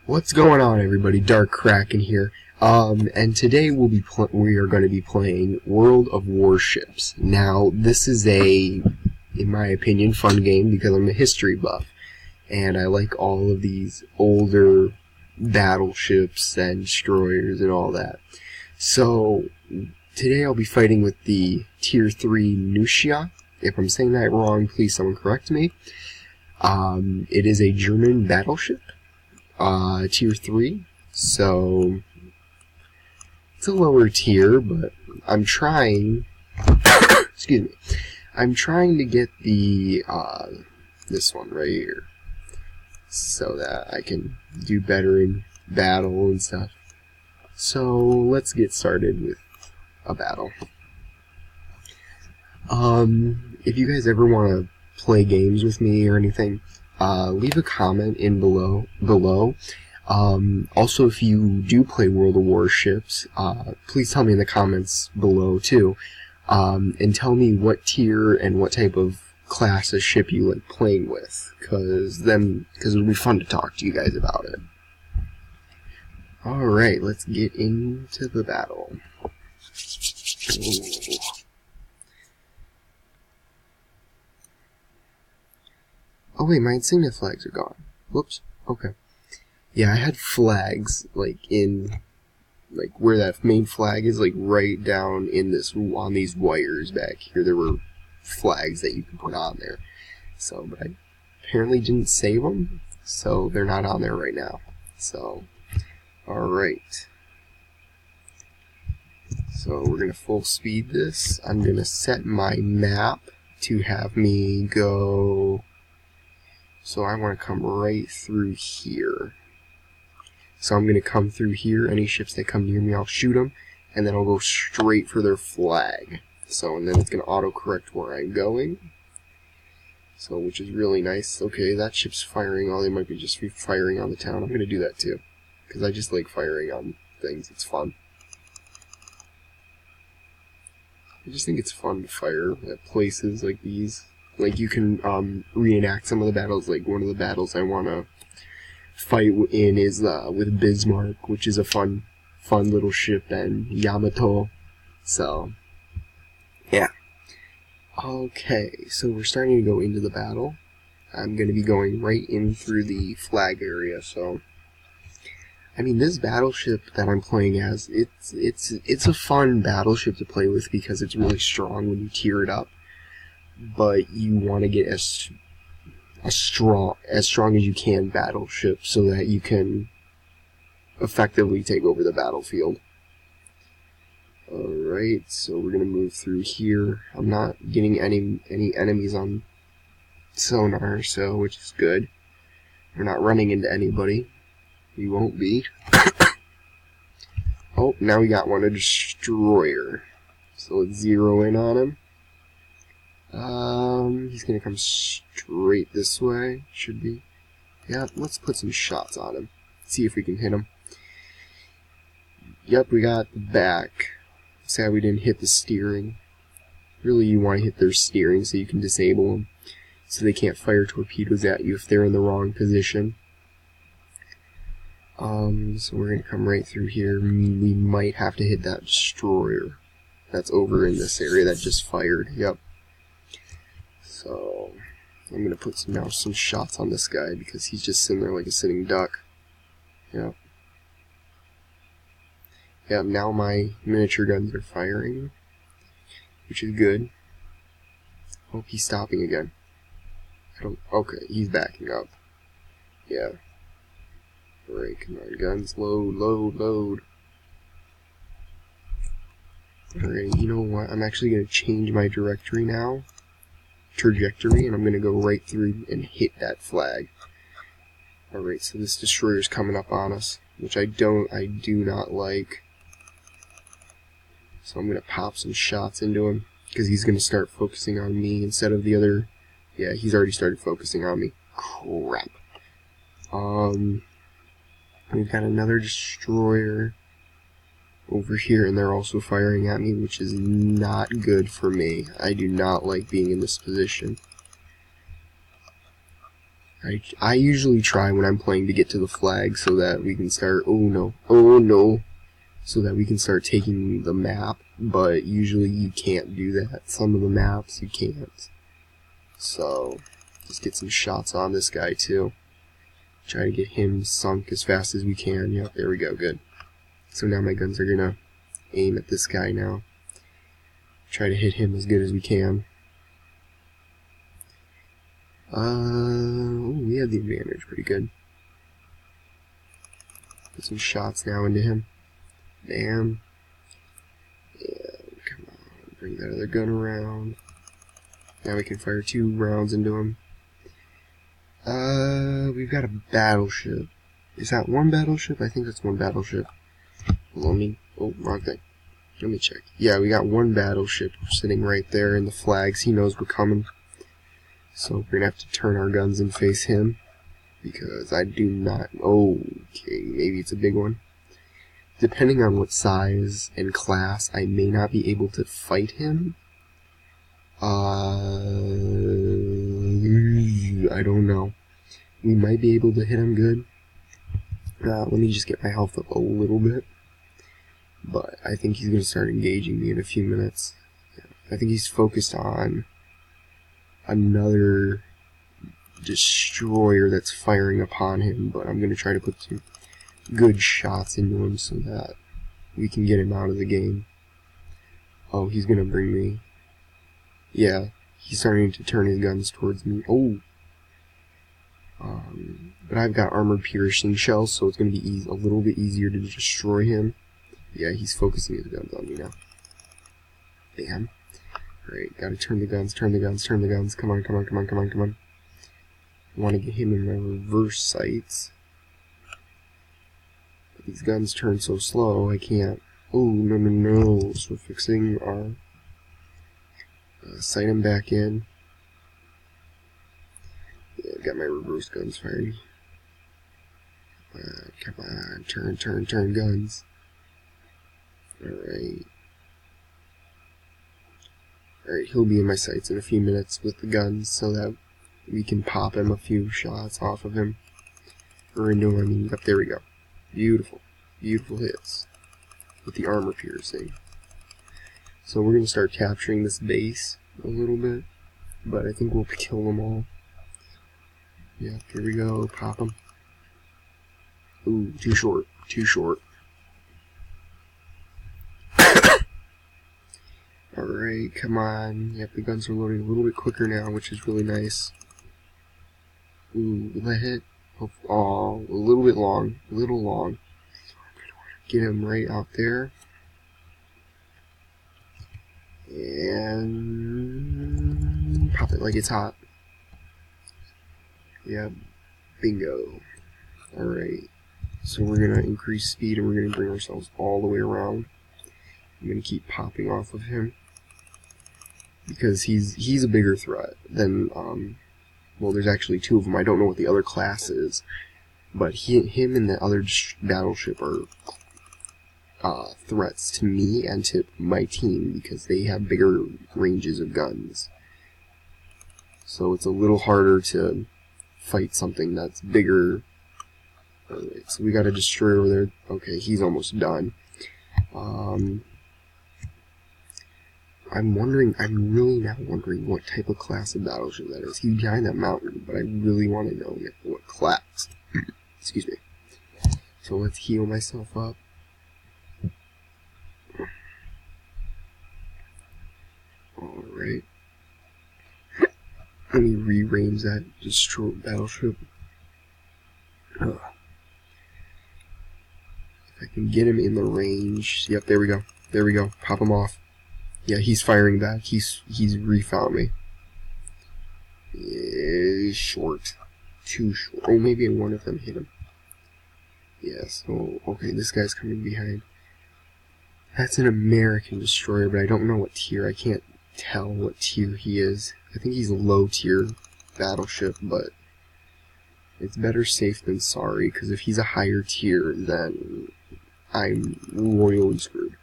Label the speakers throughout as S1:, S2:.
S1: What's going on, everybody? Dark Kraken here. And today we are going to be playing World of Warships. Now, this is in my opinion, fun game because I'm a history buff, and I like all of these older battleships and destroyers and all that. So today I'll be fighting with the Tier 3 Nushia. If I'm saying that wrong, please someone correct me. It is a German battleship. Tier 3, so it's a lower tier, but I'm trying, excuse me, I'm trying to get the, this one right here, so that I can do better in battle and stuff. So, let's get started with a battle. If you guys ever want to play games with me or anything, leave a comment in below. Also, if you do play World of Warships, please tell me in the comments below too, and tell me what tier and what type of class of ship you like playing with, because it'll be fun to talk to you guys about it. Alright, let's get into the battle. Ooh. Oh wait, my insignia flags are gone. Whoops. Okay. Yeah, I had flags, like, where that main flag is, like, right down on these wires back here. There were flags that you can put on there. So, but I apparently didn't save them, so they're not on there right now. So, alright. So, we're gonna full speed this. I'm gonna set my map to have me go... So I want to come right through here. So I'm going to come through here. Any ships that come near me, I'll shoot them. And then I'll go straight for their flag. So, and then it's going to auto-correct where I'm going. So, which is really nice. Okay, that ship's firing. Oh, they might be just firing on the town. I'm going to do that too. Because I just like firing on things. It's fun. I just think it's fun to fire at places like these. Like, you can reenact some of the battles. Like, one of the battles I want to fight in is with Bismarck, which is a fun little ship, and Yamato. So, yeah. Okay, so we're starting to go into the battle. I'm going to be going right in through the flag area, so... I mean, this battleship that I'm playing as, it's a fun battleship to play with because it's really strong when you tier it up. But you want to get as strong as you can battleship so that you can effectively take over the battlefield. Alright, so we're gonna move through here. I'm not getting any enemies on sonar, so which is good. We're not running into anybody. We won't be. Oh, now we got one, a destroyer. So let's zero in on him. He's gonna come straight this way, should be. Yeah, let's put some shots on him. See if we can hit him. Yep, we got the back. Sad we didn't hit the steering. Really, you want to hit their steering so you can disable them. So they can't fire torpedoes at you if they're in the wrong position. So we're gonna come right through here. We might have to hit that destroyer that's over in this area that just fired. Yep. So, I'm going to put some shots on this guy because he's just sitting there like a sitting duck. Yep. Yep, now my miniature guns are firing, which is good. Hope he's stopping again. Okay, he's backing up. Yeah. Alright, come on, guns, load. Alright, you know what, I'm actually going to change my trajectory, and I'm going to go right through and hit that flag. Alright, so this destroyer's coming up on us, which I do not like. So I'm going to pop some shots into him, because he's going to start focusing on me instead of the other. Yeah, he's already started focusing on me. Crap. We've got another destroyer over here, and they're also firing at me, which is not good for me. I do not like being in this position. I usually try when I'm playing to get to the flag so that we can start, oh no, so that we can start taking the map, but usually you can't do that. Some of the maps you can't. So, just get some shots on this guy too. Try to get him sunk as fast as we can. Yep, there we go, good. So now my guns are gonna aim at this guy now. Try to hit him as good as we can. We have the advantage, pretty good. Put some shots now into him. Bam. And come on, bring that other gun around. Now we can fire 2 rounds into him. We've got a battleship. Is that one battleship? I think that's one battleship. Let me, wrong thing. Let me check. Yeah, we got one battleship sitting right there in the flags. He knows we're coming. So we're gonna have to turn our guns and face him. Because I do not... Okay, maybe it's a big one. Depending on what size and class, I may not be able to fight him. I don't know. We might be able to hit him good. Let me just get my health up a little bit. But I think he's going to start engaging me in a few minutes. Yeah, I think he's focused on another destroyer that's firing upon him, but I'm going to try to put some good shots into him so that we can get him out of the game. Oh, he's going to bring me... Yeah, he's starting to turn his guns towards me. But I've got armored piercing shells, so it's going to be a little bit easier to destroy him. Yeah, he's focusing his guns on me now. Bam. Alright, gotta turn the guns, turn the guns, turn the guns. Come on, come on, come on, come on, come on. I want to get him in my reverse sights. But these guns turn so slow, I can't. Oh, no, no, no. So we're fixing our... sight him back in. Yeah, I've got my reverse guns firing. Come on, turn, turn, turn guns. Alright. Alright, he'll be in my sights in a few minutes with the guns so that we can pop him a few shots off of him. Or into him, I mean, yep, there we go. Beautiful. Beautiful hits. With the armor piercing. So we're going to start capturing this base a little bit. But I think we'll kill them all. Yeah, here we go. Pop them. Ooh, too short. Too short. Alright, come on. Yep, the guns are loading a little bit quicker now, which is really nice. Ooh, will that hit? Oh, a little bit long. A little long. Get him right out there. And pop it like it's hot. Yep. Bingo. Alright. So we're going to increase speed and we're going to bring ourselves all the way around. I'm going to keep popping off of him. Because he's a bigger threat than, well, there's actually 2 of them. I don't know what the other class is. But him and the other battleship are threats to me and to my team because they have bigger ranges of guns. So it's a little harder to fight something that's bigger. Alright, so we got a destroyer over there. Okay, he's almost done. I'm really now wondering what type of class of battleship that is. He's behind that mountain, but I really want to know what class. Excuse me. So let's heal myself up. Alright. Let me re-range that destroyed battleship. If I can get him in the range. Yep, there we go. There we go. Pop him off. Yeah, he's firing back. He's refound me. Yeah, short. Too short. Oh, maybe one of them hit him. Yes. Oh, okay, this guy's coming behind. That's an American destroyer, but I don't know what tier. I can't tell what tier he is. I think he's a low tier battleship, but it's better safe than sorry, because if he's a higher tier, then I'm royally screwed.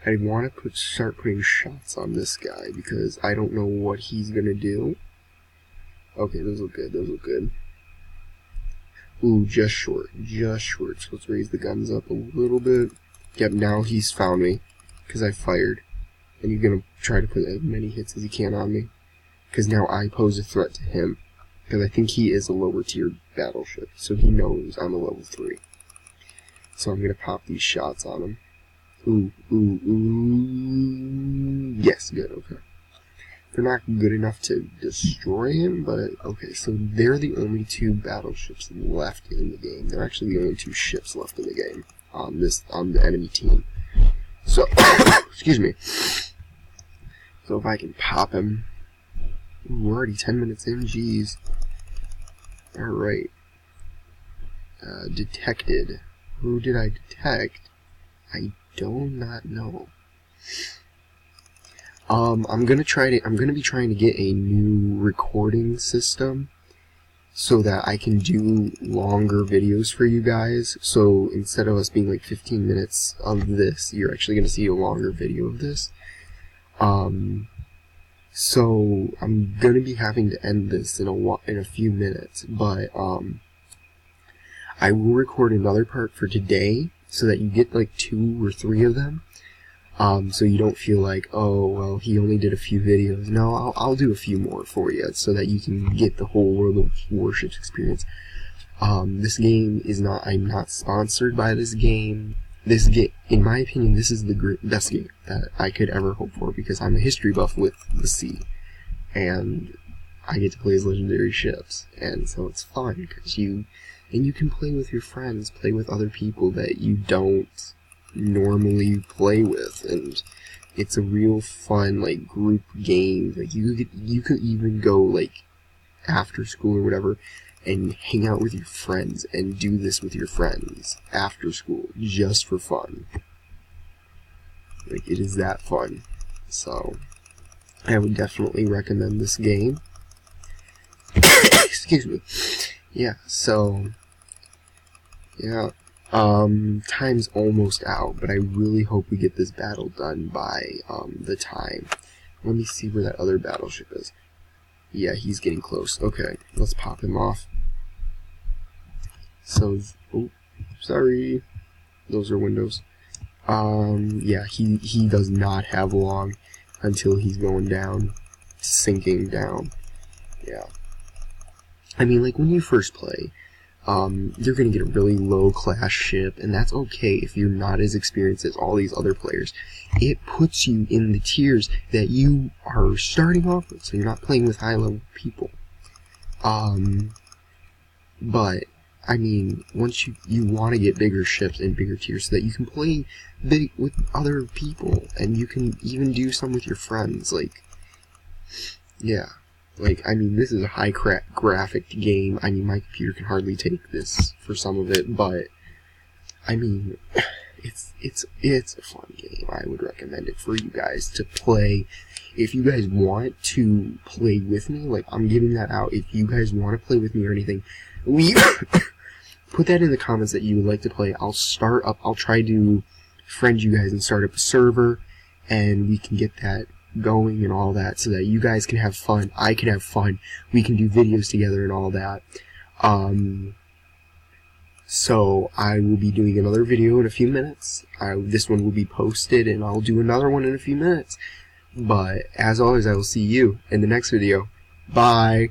S1: I want to start putting shots on this guy because I don't know what he's gonna do. Okay, those look good. Those look good. Ooh, just short. Just short. So let's raise the guns up a little bit. Yep, now he's found me because I fired. And he's gonna try to put as many hits as he can on me. Because now I pose a threat to him. Because I think he is a lower tier battleship. So he knows I'm a level 3. So I'm gonna pop these shots on him. Ooh, ooh, ooh. Yes, good, okay. They're not good enough to destroy him, but okay, so they're the only 2 battleships left in the game. They're actually the only 2 ships left in the game on the enemy team. So excuse me. So if I can pop him. Ooh, we're already 10 minutes in, jeez. Alright. Detected. Who did I detect? I do not know. I'm gonna be trying to get a new recording system so that I can do longer videos for you guys. So instead of us being like 15 minutes of this, you're actually gonna see a longer video of this. So I'm gonna be having to end this in a few minutes, but I will record another part for today so that you get like 2 or 3 of them. So you don't feel like, oh, well, he only did a few videos. No, I'll do a few more for you so that you can get the whole World of Warships experience. This game is I'm not sponsored by this game. This game, in my opinion, this is the best game that I could ever hope for because I'm a history buff with the sea. And I get to play as legendary ships. And so it's fun because you can play with your friends, play with other people that you don't normally play with, and it's a real fun like group game. Like you could even go like after school or whatever and hang out with your friends and do this with your friends after school just for fun. Like it is that fun. So I would definitely recommend this game. Excuse me. Yeah, so yeah. Time's almost out, but I really hope we get this battle done by, the time. Let me see where that other battleship is. Yeah, he's getting close. Okay, let's pop him off. So, oh, sorry. Those are windows. Yeah, he does not have long until he's going down. Sinking down. Yeah. I mean, like, when you first play, you're going to get a really low-class ship, and that's okay if you're not as experienced as all these other players. It puts you in the tiers that you are starting off with, so you're not playing with high-level people. But, I mean, once you want to get bigger ships and bigger tiers so that you can play big with other people, and you can even do some with your friends, like, yeah. Like, I mean, this is a high graphic game. I mean, my computer can hardly take this for some of it, but I mean, it's a fun game. I would recommend it for you guys to play. If you guys want to play with me, like, I'm giving that out. If you guys want to play with me or anything, put that in the comments that you would like to play. I'll try to friend you guys and start up a server, and we can get that going and all that so that you guys can have fun, I can have fun, we can do videos together and all that. So I will be doing another video in a few minutes. This one will be posted and I'll do another one in a few minutes. But as always, I will see you in the next video. Bye!